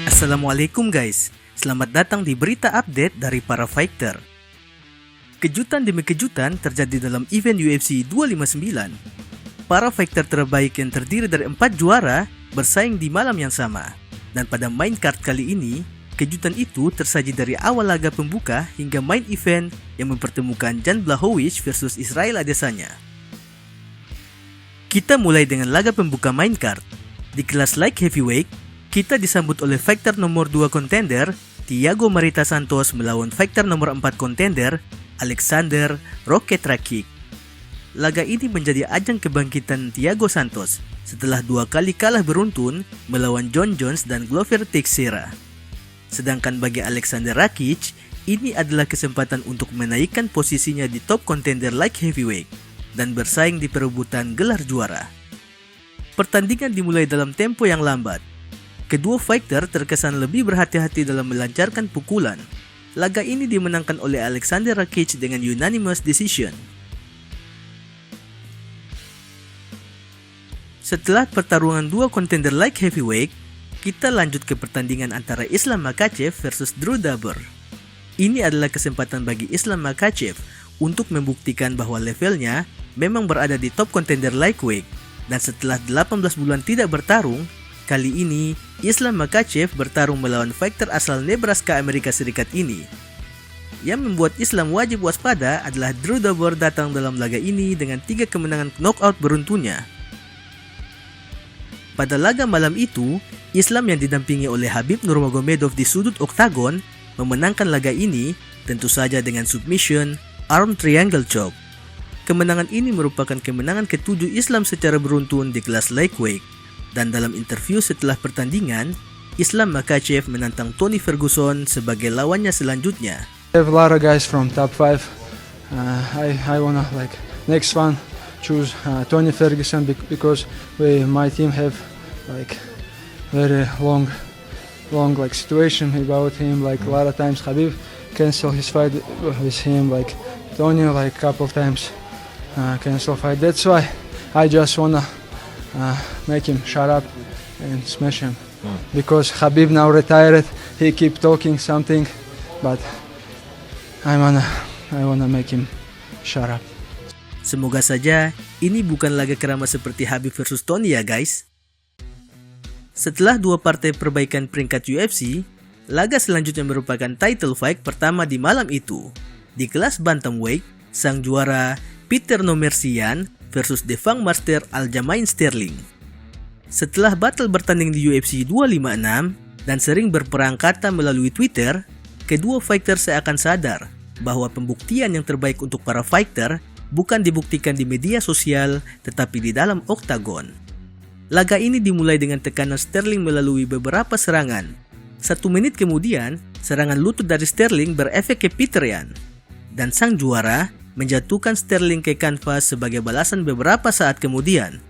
Assalamualaikum guys, selamat datang di berita update dari para fighter. Kejutan demi kejutan terjadi dalam event UFC 259. Para fighter terbaik yang terdiri dari 4 juara bersaing di malam yang sama. Dan pada main card kali ini, kejutan itu tersaji dari awal laga pembuka hingga main event yang mempertemukan Jan Blachowicz versus Israel Adesanya. Kita mulai dengan laga pembuka main card. Di kelas light heavyweight, kita disambut oleh fighter nomor 2 kontender, Thiago Marita Santos melawan fighter nomor 4 kontender, Alexander Rocket Rakic. Laga ini menjadi ajang kebangkitan Thiago Santos setelah 2 kali kalah beruntun melawan John Jones dan Glover Teixeira. Sedangkan bagi Alexander Rakic, ini adalah kesempatan untuk menaikkan posisinya di top contender light heavyweight dan bersaing di perebutan gelar juara. Pertandingan dimulai dalam tempo yang lambat. Kedua fighter terkesan lebih berhati-hati dalam melancarkan pukulan. Laga ini dimenangkan oleh Alexander Rakic dengan unanimous decision. Setelah pertarungan 2 kontender light heavyweight, kita lanjut ke pertandingan antara Islam Makhachev versus Drew Dober. Ini adalah kesempatan bagi Islam Makhachev untuk membuktikan bahwa levelnya memang berada di top contender lightweight. Dan setelah 18 bulan tidak bertarung, kali ini Islam Makhachev bertarung melawan fighter asal Nebraska, Amerika Serikat ini. Yang membuat Islam wajib waspada adalah Drew Dober datang dalam laga ini dengan 3 kemenangan knockout beruntunnya. Pada laga malam itu, Islam yang didampingi oleh Khabib Nurmagomedov di sudut oktagon memenangkan laga ini tentu saja dengan submission arm triangle choke. Kemenangan ini merupakan kemenangan ke-7 Islam secara beruntun di kelas lightweight. Dan dalam interview setelah pertandingan, Islam Makhachev menantang Tony Ferguson sebagai lawannya selanjutnya. I have a lot of guys from top 5. I wanna next one choose Tony Ferguson because my team have very long situation about him. A lot of times Khabib cancel his fight with him. Tony couple of times cancel fight. That's why I just wanna make him shut up and smash him. Because Khabib now retired, he keep talking something, but I wanna make him shut up. Semoga saja ini bukan laga keramat seperti Khabib versus Tony ya guys. Setelah 2 partai perbaikan peringkat UFC, laga selanjutnya merupakan title fight pertama di malam itu. Di kelas bantamweight, sang juara Peter Nomersian versus Devang Master Aljamain Sterling. Setelah battle bertanding di UFC 256 dan sering berperang kata melalui Twitter, kedua fighter seakan sadar bahwa pembuktian yang terbaik untuk para fighter bukan dibuktikan di media sosial tetapi di dalam oktagon. Laga ini dimulai dengan tekanan Sterling melalui beberapa serangan. 1 menit kemudian, serangan lutut dari Sterling berefek ke Peter Yan. Dan sang juara menjatuhkan Sterling ke kanvas sebagai balasan beberapa saat kemudian.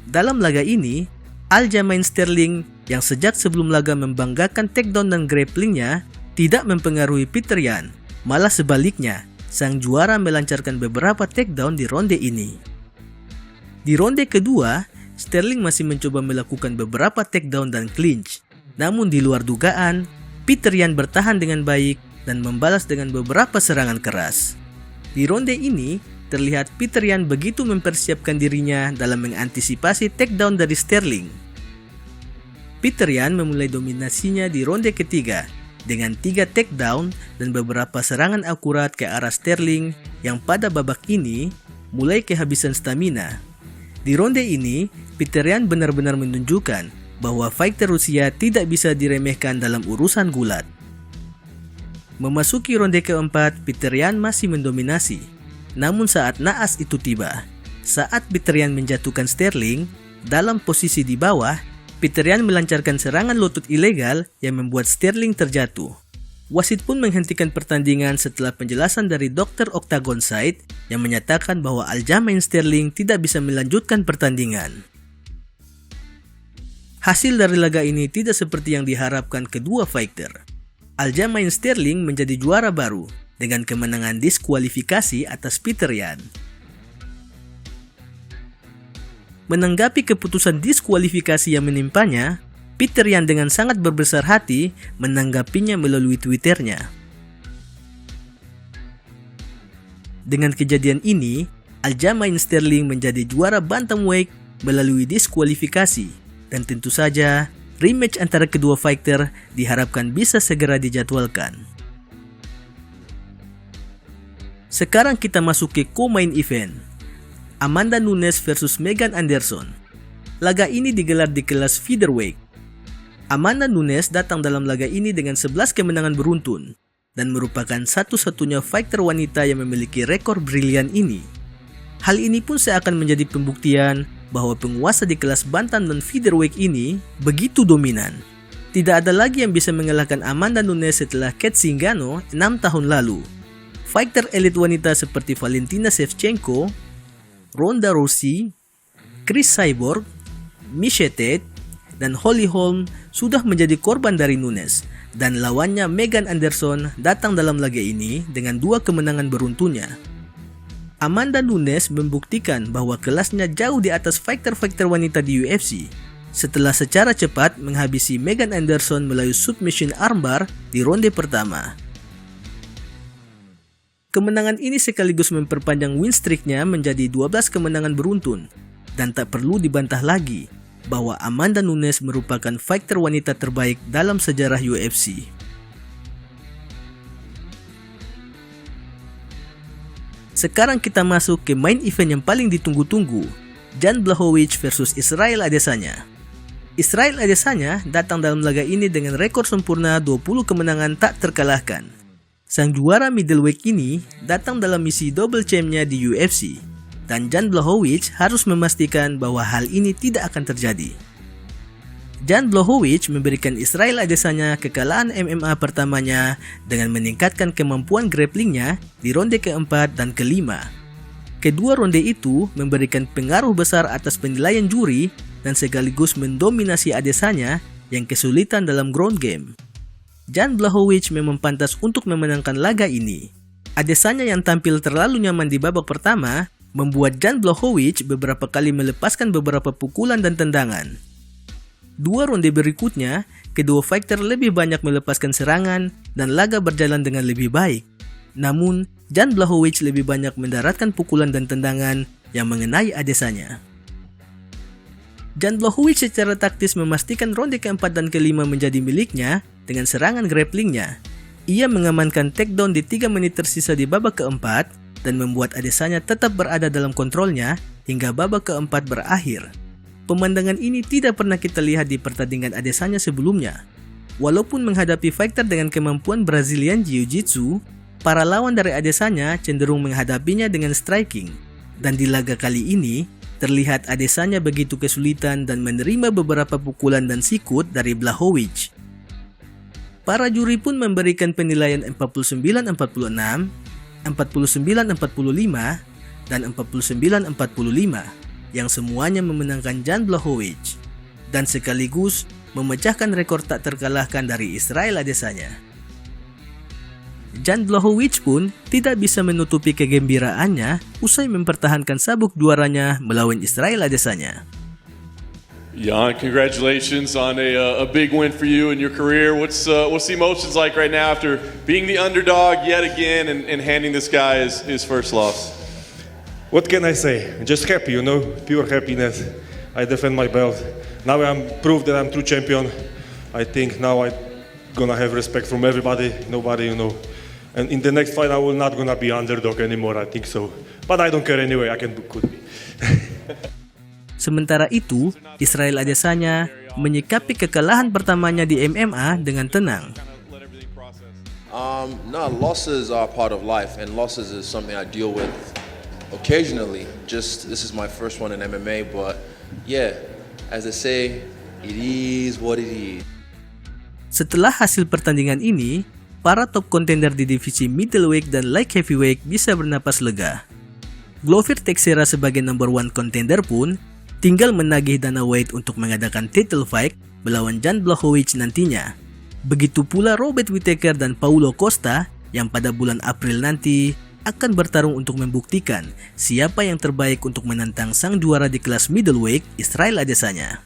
Dalam laga ini, Aljamain Sterling yang sejak sebelum laga membanggakan takedown dan grapplingnya tidak mempengaruhi Peter Yan. Malah sebaliknya, sang juara melancarkan beberapa takedown di ronde ini. Di ronde kedua, Sterling masih mencoba melakukan beberapa takedown dan clinch. Namun di luar dugaan, Peter Yan bertahan dengan baik dan membalas dengan beberapa serangan keras. Di ronde ini, terlihat Peter Yan begitu mempersiapkan dirinya dalam mengantisipasi takedown dari Sterling. Peter Yan memulai dominasinya di ronde ketiga dengan 3 takedown dan beberapa serangan akurat ke arah Sterling yang pada babak ini mulai kehabisan stamina. Di ronde ini, Peter Yan benar-benar menunjukkan bahwa fighter Rusia tidak bisa diremehkan dalam urusan gulat. Memasuki ronde keempat, Peter Yan masih mendominasi. Namun saat naas itu tiba, saat Peter Yan menjatuhkan Sterling, dalam posisi di bawah, Peter Yan melancarkan serangan lutut ilegal yang membuat Sterling terjatuh. Wasit pun menghentikan pertandingan setelah penjelasan dari dokter Octagon Side yang menyatakan bahwa Aljamain Sterling tidak bisa melanjutkan pertandingan. Hasil dari laga ini tidak seperti yang diharapkan kedua fighter. Aljamain Sterling menjadi juara baru dengan kemenangan diskualifikasi atas Peter Yan. Menanggapi keputusan diskualifikasi yang menimpanya, Peter Yan dengan sangat berbesar hati menanggapinya melalui Twitternya. Dengan kejadian ini, Aljamain Sterling menjadi juara bantamweight melalui diskualifikasi, dan tentu saja rematch antara kedua fighter diharapkan bisa segera dijadwalkan. Sekarang kita masuk ke co-main event, Amanda Nunes versus Megan Anderson. Laga ini digelar di kelas featherweight. Amanda Nunes datang dalam laga ini dengan 11 kemenangan beruntun dan merupakan satu-satunya fighter wanita yang memiliki rekor brilian ini. Hal ini pun seakan menjadi pembuktian bahwa penguasa di kelas bantam dan featherweight ini begitu dominan. Tidak ada lagi yang bisa mengalahkan Amanda Nunes setelah Kat Zingano 6 tahun lalu. Fighter elit wanita seperti Valentina Shevchenko, Ronda Rousey, Cris Cyborg, Miesha Tate, dan Holly Holm sudah menjadi korban dari Nunes, dan lawannya Megan Anderson datang dalam laga ini dengan 2 kemenangan beruntunnya. Amanda Nunes membuktikan bahwa kelasnya jauh di atas fighter-fighter wanita di UFC setelah secara cepat menghabisi Megan Anderson melalui submission armbar di ronde pertama. Kemenangan ini sekaligus memperpanjang win streaknya menjadi 12 kemenangan beruntun, dan tak perlu dibantah lagi bahwa Amanda Nunes merupakan fighter wanita terbaik dalam sejarah UFC. Sekarang kita masuk ke main event yang paling ditunggu-tunggu, Jan Blachowicz versus Israel Adesanya. Israel Adesanya datang dalam laga ini dengan rekor sempurna 20 kemenangan tak terkalahkan. Sang juara middleweight ini datang dalam misi double champ-nya di UFC, dan Jan Blachowicz harus memastikan bahwa hal ini tidak akan terjadi. Jan Blachowicz memberikan Israel Adesanya kekalahan MMA pertamanya dengan meningkatkan kemampuan grapplingnya di ronde keempat dan kelima. Kedua ronde itu memberikan pengaruh besar atas penilaian juri dan sekaligus mendominasi Adesanya yang kesulitan dalam ground game. Jan Blachowicz memang pantas untuk memenangkan laga ini. Adesanya yang tampil terlalu nyaman di babak pertama membuat Jan Blachowicz beberapa kali melepaskan beberapa pukulan dan tendangan. 2 ronde berikutnya, kedua fighter lebih banyak melepaskan serangan dan laga berjalan dengan lebih baik. Namun, Jan Blachowicz lebih banyak mendaratkan pukulan dan tendangan yang mengenai Adesanya. Jan Blachowicz secara taktis memastikan ronde keempat dan kelima menjadi miliknya dengan serangan grapplingnya. Ia mengamankan takedown di 3 menit tersisa di babak keempat dan membuat Adesanya tetap berada dalam kontrolnya hingga babak keempat berakhir. Pemandangan ini tidak pernah kita lihat di pertandingan Adesanya sebelumnya. Walaupun menghadapi fighter dengan kemampuan Brazilian Jiu-Jitsu, para lawan dari Adesanya cenderung menghadapinya dengan striking. Dan di laga kali ini, terlihat Adesanya begitu kesulitan dan menerima beberapa pukulan dan sikut dari Blachowicz. Para juri pun memberikan penilaian 49-46, 49-45, dan 49-45 yang semuanya memenangkan Jan Blachowicz dan sekaligus memecahkan rekor tak terkalahkan dari Israel Adesanya. Jan Blachowicz pun tidak bisa menutupi kegembiraannya usai mempertahankan sabuk juaranya melawan Israel Adesanya. Jan, congratulations on a big win for you in your career. What's the emotions like right now after being the underdog yet again and handing this guy his first loss? What can I say? Just happy, pure happiness. I defend my belt. Now I'm proved that I'm true champion. I think now I'm gonna have respect from everybody, nobody, And in the next fight I will not gonna be underdog anymore, I think so. But I don't care anyway, could be. Sementara itu, Israel Adesanya menyikapi kekalahan pertamanya di MMA dengan tenang. Losses are part of life, and losses is something I deal with occasionally. This is my first one in MMA, but yeah, as they say, it is what it is. Setelah hasil pertandingan ini, para top contender di divisi middleweight dan light heavyweight bisa bernapas lega. Glover Teixeira sebagai number 1 contender pun tinggal menagih dana weight untuk mengadakan title fight melawan Jan Blachowicz nantinya. Begitu pula Robert Whittaker dan Paulo Costa yang pada bulan April nanti akan bertarung untuk membuktikan siapa yang terbaik untuk menantang sang juara di kelas middleweight Israel Adesanya.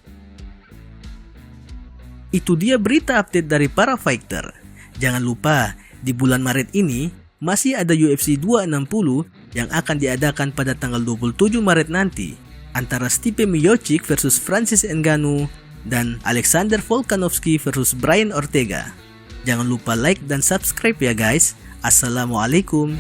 Itu dia berita update dari para fighter. Jangan lupa, di bulan Maret ini masih ada UFC 260 yang akan diadakan pada tanggal 27 Maret nanti antara Stipe Miocic versus Francis Ngannou dan Alexander Volkanovski versus Brian Ortega. Jangan lupa like dan subscribe ya guys. Assalamualaikum.